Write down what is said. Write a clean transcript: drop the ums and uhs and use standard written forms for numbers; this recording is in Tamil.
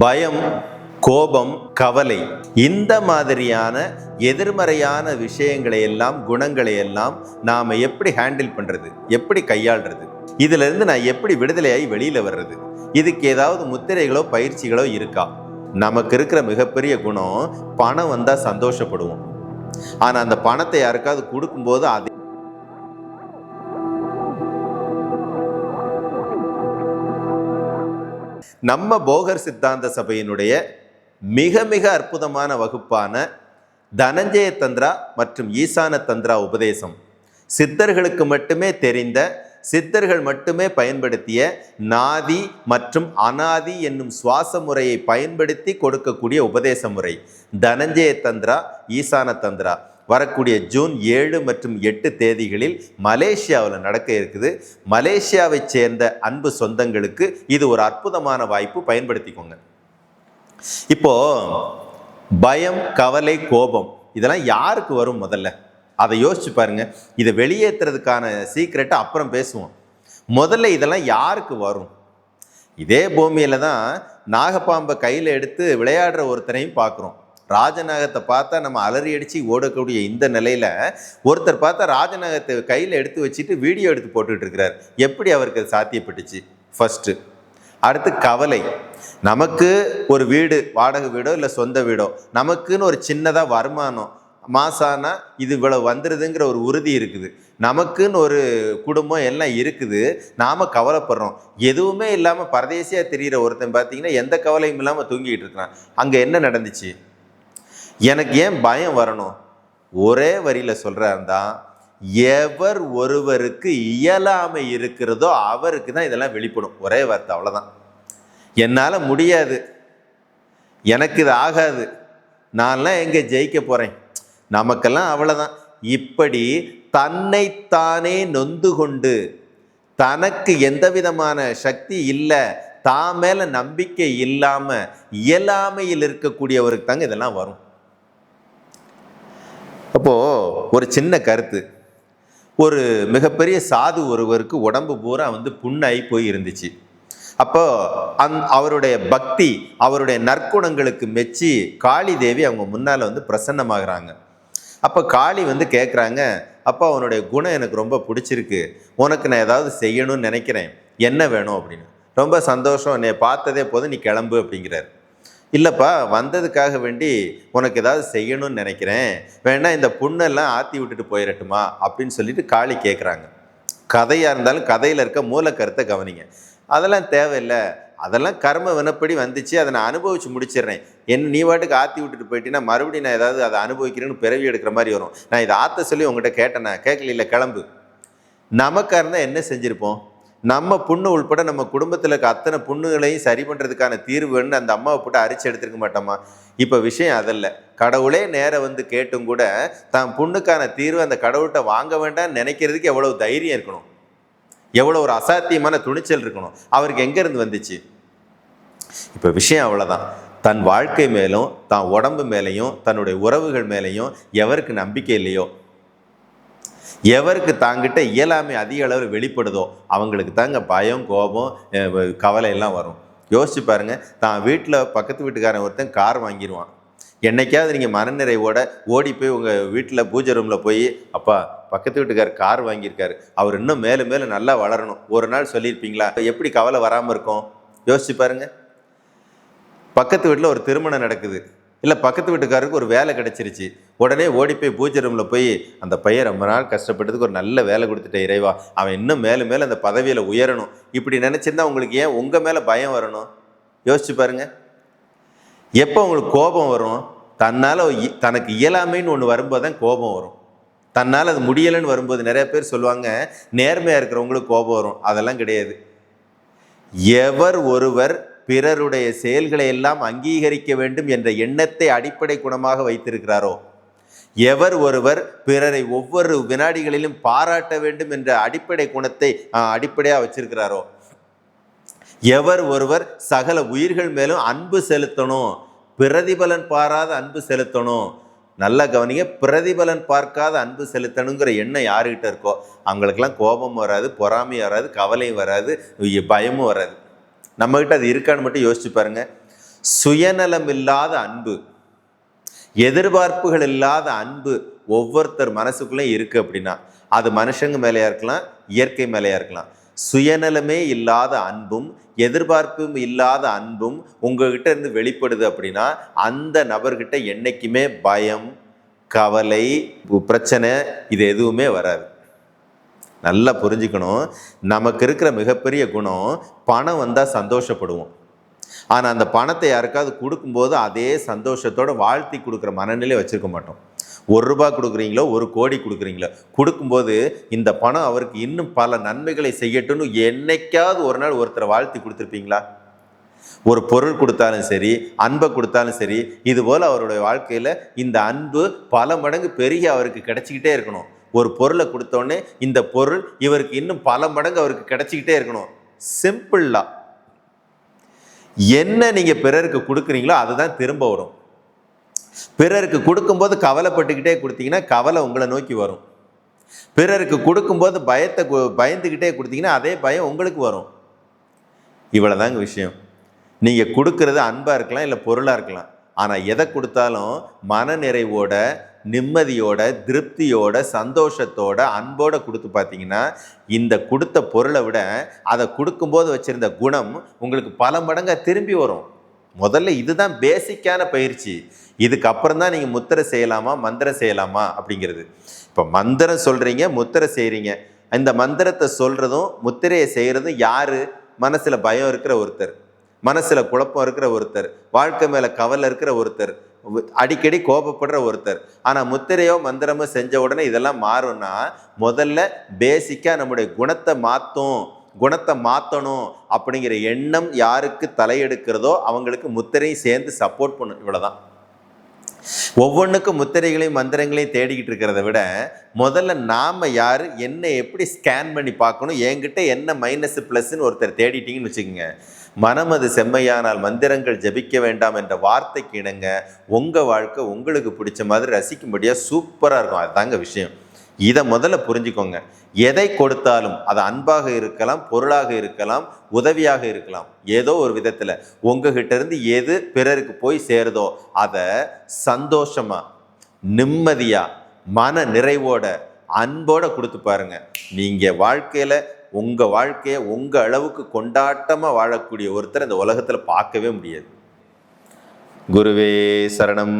பயம், கோபம், கவலை இந்த மாதிரியான எதிர்மறையான விஷயங்களை எல்லாம், குணங்களை எல்லாம் நாம எப்படி ஹேண்டில் பண்றது, எப்படி கையாள்றது, இதுல இருந்து நான் எப்படி விடுதலையாகி வெளியில வர்றது? இதுக்கு ஏதாவது முத்திரைகளோ பயிற்சிகளோ இருக்கா? நமக்கு இருக்கிற மிகப்பெரிய குணம், பணம் வந்தா சந்தோஷப்படுவோம். ஆனா அந்த பணத்தை யாருக்காவது கொடுக்கும்போது அது நம்ம போகர் சித்தாந்த சபையினுடைய மிக மிக அற்புதமான வகுப்பான தனஞ்சய தந்திரா மற்றும் ஈசான தந்திரா உபதேசம், சித்தர்களுக்கு மட்டுமே தெரிந்த, சித்தர்கள் மட்டுமே பயன்படுத்திய நாதி மற்றும் அனாதி என்னும் சுவாச முறையை பயன்படுத்தி கொடுக்கக்கூடிய உபதேச முறை தனஞ்சய தந்திரா, ஈசான தந்திரா வரக்கூடிய ஜூன் 7 மற்றும் 8 தேதிகளில் மலேசியாவில் நடக்க இருக்குது. மலேசியாவை சேர்ந்த அன்பு சொந்தங்களுக்கு இது ஒரு அற்புதமான வாய்ப்பு, பயன்படுத்திக்கோங்க. இப்போ பயம், கவலை, கோபம் இதெல்லாம் யாருக்கு வரும்? முதல்ல அதை யோசிச்சு பாருங்க. இதை வெளியேற்றுறதுக்கான சீக்ரெட்டை அப்புறம் பேசுவோம். முதல்ல இதெல்லாம் யாருக்கு வரும்? இதே பூமியில தான் நாகப்பாம்பை கையில் எடுத்து விளையாடுற ஒருத்தரையும் பார்க்குறோம். ராஜநாகத்தை பார்த்தா நம்ம அலறி அடித்து ஓடக்கூடிய இந்த நிலையில் ஒருத்தர் பார்த்தா ராஜநாகத்தை கையில் எடுத்து வச்சுட்டு வீடியோ எடுத்து போட்டுட்டு இருக்கிறார். எப்படி அவருக்கு அது சாத்தியப்பட்டுச்சு? ஃபர்ஸ்ட்டு. அடுத்து கவலை. நமக்கு ஒரு வீடு, வாடகை வீடோ இல்லை சொந்த வீடோ, நமக்குன்னு ஒரு சின்னதாக வருமானம், மாசானா இது இவ்வளவு வந்துடுதுங்கிற ஒரு உறுதி இருக்குது, நமக்குன்னு ஒரு குடும்பம் எல்லாம் இருக்குது, நாம் கவலைப்படுறோம். எதுவுமே இல்லாமல் பரதேசியாக தெரிகிற ஒருத்தன் பார்த்தீங்கன்னா எந்த கவலையும் இல்லாமல் தூங்கிட்டு இருக்கிறான். அங்கே என்ன நடந்துச்சு? எனக்கு ஏன் பயம் வரணும்? ஒரே வரியில் சொல்கிறாருந்தான், எவர் ஒருவருக்கு இயலாமை இருக்கிறதோ அவருக்கு தான் இதெல்லாம் வெளிப்படும். ஒரே வார்த்தை, அவ்வளோதான். என்னால் முடியாது, எனக்கு இது ஆகாது, நான்லாம் எங்கே ஜெயிக்க போகிறேன், நமக்கெல்லாம் அவ்வளோதான். இப்படி தன்னைத்தானே நொந்து கொண்டு, தனக்கு எந்த விதமான சக்தி இல்லை, தான் மேலே நம்பிக்கை இல்லாமல் இயலாமையில் இருக்கக்கூடியவருக்கு தாங்க இதெல்லாம் வரும். அப்போது ஒரு சின்ன கருத்து, ஒரு மிகப்பெரிய சாது ஒருவருக்கு உடம்பு பூரா புண்ணாகி போய் இருந்துச்சு. அப்போ அவருடைய பக்தி, அவருடைய நற்குணங்களுக்கு மெச்சி காளி தேவி அவங்க முன்னால் பிரசன்னமாகறாங்க. அப்போ காளி கேட்குறாங்க, அப்போ அவனுடைய குணம் எனக்கு ரொம்ப பிடிச்சிருக்கு, உனக்கு நான் ஏதாவது செய்யணும்னு நினைக்கிறேன், என்ன வேணும் அப்படின்னு. ரொம்ப சந்தோஷம், என்னை பார்த்ததே போதும், நீ கிளம்பு அப்படிங்கிறார். இல்லைப்பா, வந்ததுக்காக வேண்டி உனக்கு ஏதாவது செய்யணும்னு நினைக்கிறேன், வேணா இந்த புண்ணெல்லாம் ஆற்றி விட்டுட்டு போயிடட்டுமா அப்படின்னு சொல்லிட்டு காளி கேட்குறாங்க. கதையாக இருந்தாலும் கதையில் இருக்க மூல கருத்தை கவனிங்க. அதெல்லாம் தேவையில்லை, அதெல்லாம் கர்ம வினப்படி வந்துச்சு, அதை நான் அனுபவிச்சு முடிச்சிடுறேன். நீ வாட்டுக்கு ஆற்றி விட்டுட்டு போயிட்டீங்கன்னா மறுபடியும் நான் ஏதாவது அதை அனுபவிக்கிறேன்னு பிறவி எடுக்கிற மாதிரி வரும். நான் இதை ஆற்ற சொல்லி உங்கள்கிட்ட கேட்டேன்னா கேட்கல, கிளம்பு. நமக்காக இருந்தால் என்ன செஞ்சுருப்போம்? நம்ம புண்ணு உள்பட நம்ம குடும்பத்தில் இருக்க அத்தனை புண்ணுகளையும் சரி பண்ணுறதுக்கான தீர்வுன்னு அந்த அம்மாவை போட்டு அரிச்சு எடுத்துருக்க மாட்டோமா? இப்போ விஷயம் அதல்ல. கடவுளே நேரம் கேட்டும் கூட தான் புண்ணுக்கான தீர்வு அந்த கடவுள்கிட்ட வாங்க வேண்டாம்னு நினைக்கிறதுக்கு எவ்வளவு தைரியம் இருக்கணும், எவ்வளோ ஒரு அசாத்தியமான துணிச்சல் இருக்கணும். அவருக்கு எங்கேருந்து வந்துச்சு? இப்போ விஷயம் அவ்வளோதான். தன் வாழ்க்கை மேலும், தான் உடம்பு மேலேயும், தன்னுடைய உறவுகள் மேலேயும் எவருக்கு நம்பிக்கை இல்லையோ, எவருக்கு தாங்கிட்ட இயலாமை அதிக அளவில் வெளிப்படுதோ அவங்களுக்கு தாங்க பயம், கோபம், கவலை எல்லாம் வரும். யோசிச்சு பாருங்க. தான் வீட்டில் பக்கத்து வீட்டுக்காரன் ஒருத்தன் கார் வாங்கிடுவான். என்னைக்காவது நீங்கள் மனநிறைவோட ஓடி போய் உங்கள் வீட்டில் பூஜை ரூமில் போய், அப்பா பக்கத்து வீட்டுக்காரர் கார் வாங்கியிருக்காரு, அவர் இன்னும் மேலும் மேலும் நல்லா வளரணும், ஒரு நாள் சொல்லியிருப்பீங்களா? எப்படி கவலை வராமல் இருக்கும்? யோசிச்சு பாருங்க. பக்கத்து வீட்டில் ஒரு திருமணம் நடக்குது, இல்லை பக்கத்து வீட்டுக்காரருக்கு ஒரு வேலை கிடைச்சிருச்சு, உடனே ஓடி போய் பூஜை ரூமில் போய், அந்த பையன் ரொம்ப நாள் கஷ்டப்பட்டதுக்கு ஒரு நல்ல வேலை கொடுத்துட்ட இறைவா, அவன் இன்னும் மேலும் மேலும் அந்த பதவியில் உயரணும், இப்படி நினச்சிருந்தா உங்களுக்கு ஏன் உங்கள் மேலே பயம் வரணும்? யோசிச்சு பாருங்க. எப்போ உங்களுக்கு கோபம் வரும்? தன்னால் தனக்கு இயலாமைன்னு ஒன்று வரும்போது தான் கோபம் வரும். தன்னால் அது முடியலைன்னு வரும்போது நிறைய பேர் சொல்லுவாங்க நேர்மையாக இருக்கிறவங்களுக்கு கோபம் வரும். அதெல்லாம் கிடையாது. எவர் ஒருவர் பிறருடைய செயல்களை எல்லாம் அங்கீகரிக்க வேண்டும் என்ற எண்ணத்தை அடிப்படை குணமாக வைத்திருக்கிறாரோ, எவர் ஒருவர் பிறரை ஒவ்வொரு வினாடிகளிலும் பாராட்ட வேண்டும் என்ற அடிப்படை குணத்தை அடிப்படையாக வச்சிருக்கிறாரோ, எவர் ஒருவர் சகல உயிர்கள் மேலும் அன்பு செலுத்தணும், பிரதிபலன் பாராத அன்பு செலுத்தணும், நல்லா கவனிங்க, பிரதிபலன் பார்க்காத அன்பு செலுத்தணுங்கிற எண்ணம் யாருக்கிட்ட இருக்கோ அவங்களுக்கெல்லாம் கோபம் வராது, பொறாமை வராது, கவலையும் வராது, பயமும் வராது. நம்மகிட்ட அது இருக்கான்னு மட்டும் யோசிச்சு பாருங்க. சுயநலம் இல்லாத அன்பு, எதிர்பார்ப்புகள் இல்லாத அன்பு ஒவ்வொருத்தர் மனசுக்குள்ளே இருக்கு அப்படின்னா அது மனுஷங்க மேலேயா இருக்கலாம், இயற்கை மேலேயா இருக்கலாம். சுயநலமே இல்லாத அன்பும் எதிர்பார்ப்பும் இல்லாத அன்பும் உங்ககிட்ட இருந்து வெளிப்படுது அப்படின்னா அந்த நபர்கிட்ட என்னைக்குமே பயம், கவலை, பிரச்சனை இது எதுவுமே வராது. நல்லா புரிஞ்சுக்கணும். நமக்கு இருக்கிற மிகப்பெரிய குணம், பணம் வந்தால் சந்தோஷப்படுவோம். ஆனால் அந்த பணத்தை யாருக்காவது கொடுக்கும்போது அதே சந்தோஷத்தோடு வாழ்த்தி கொடுக்குற மனநிலை வச்சுருக்க மாட்டோம். ₹1 கொடுக்குறீங்களோ 1 கோடி கொடுக்குறீங்களோ, கொடுக்கும்போது இந்த பணம் அவருக்கு இன்னும் பல நன்மைகளை செய்யட்டும்னு என்னைக்காவது ஒரு நாள் ஒருத்தரை வாழ்த்தி கொடுத்துருப்பீங்களா? ஒரு பொருள் கொடுத்தாலும் சரி, அன்பை கொடுத்தாலும் சரி, இதுபோல் அவருடைய வாழ்க்கையில் இந்த அன்பு பல மடங்கு பெருகி அவருக்கு கிடைச்சிக்கிட்டே இருக்கணும். ஒரு பொருளை கொடுத்தோடனே இந்த பொருள் இவருக்கு இன்னும் பல மடங்கு அவருக்கு கிடைச்சிக்கிட்டே இருக்கணும். சிம்பிளா என்ன நீங்க பிறருக்கு கொடுக்குறீங்களோ அதுதான் திரும்ப வரும். பிறருக்கு கொடுக்கும்போது கவலைப்பட்டுக்கிட்டே கொடுத்தீங்கன்னா கவலை உங்களை நோக்கி வரும். பிறருக்கு கொடுக்கும்போது பயந்துக்கிட்டே கொடுத்தீங்கன்னா அதே பயம் உங்களுக்கு வரும். இவ்வளவுதாங்க விஷயம். நீங்க கொடுக்கறது அன்பா இருக்கலாம், இல்லை பொருளா இருக்கலாம். ஆனால் எதை கொடுத்தாலும் மன நிறைவோட, நிம்மதியோட, திருப்தியோட, சந்தோஷத்தோட, அன்போட கொடுத்து பார்த்தீங்கன்னா இந்த கொடுத்த பொருளை விட அதை கொடுக்கும்போது வச்சிருந்த குணம் உங்களுக்கு பல மடங்காக திரும்பி வரும். முதல்ல இதுதான் பேசிக்கான பயிற்சி. இதுக்கப்புறம் தான் நீங்கள் முத்திரை செய்யலாமா, மந்திரம் செய்யலாமா அப்படிங்கிறது. இப்போ மந்திரம் சொல்கிறீங்க, முத்திரை செய்கிறீங்க. இந்த மந்திரத்தை சொல்கிறதும் முத்திரையை செய்கிறதும் யார்? மனசில் பயம் இருக்கிற ஒருத்தர், மனசில் குழப்பம் இருக்கிற ஒருத்தர், வாழ்க்கை மேலே கவலை இருக்கிற ஒருத்தர், அடிக்கடி கோபப்படுற ஒருத்தர். ஆனால் முத்திரையோ மந்திரமோ செஞ்ச உடனே இதெல்லாம் மாறும்னா முதல்ல பேசிக்காக நம்முடைய குணத்தை மாற்றணும் அப்படிங்கிற எண்ணம் யாருக்கு தலையெடுக்கிறதோ அவங்களுக்கு முத்திரையும் சேர்ந்து சப்போர்ட் பண்ணும். இவ்வளோதான். ஒவ்வொன்றுக்கும் முத்திரைகளையும் மந்திரங்களையும் தேடிக்கிட்டு இருக்கிறத விட முதல்ல நாம் யார், என்ன எப்படி ஸ்கேன் பண்ணி பார்க்கணும், என்கிட்ட என்ன மைனஸ் ப்ளஸ்ன்னு ஒருத்தர் தேடிட்டீங்கன்னு வச்சுக்கோங்க, மனம் அது செம்மையானால் மந்திரங்கள் ஜபிக்க வேண்டாம் என்ற வார்த்தைக்கு இணங்க உங்கள் வாழ்க்கை உங்களுக்கு பிடிச்ச மாதிரி ரசிக்கும்படியாக சூப்பராக இருக்கும். அதுதாங்க விஷயம். இதை முதல்ல புரிஞ்சுக்கோங்க. எதை கொடுத்தாலும் அது அன்பாக இருக்கலாம், பொருளாக இருக்கலாம், உதவியாக இருக்கலாம், ஏதோ ஒரு விதத்தில் உங்ககிட்ட இருந்து எது பிறருக்கு போய் சேருதோ அதை சந்தோஷமா, நிம்மதியா, மன நிறைவோட, அன்போட கொடுத்து பாருங்க. நீங்க வாழ்க்கையில உங்க வாழ்க்கையை உங்க அளவுக்கு கொண்டாட்டமா வாழக்கூடிய ஒருத்தர் இந்த உலகத்துல பார்க்கவே முடியாது. குருவே சரணம்.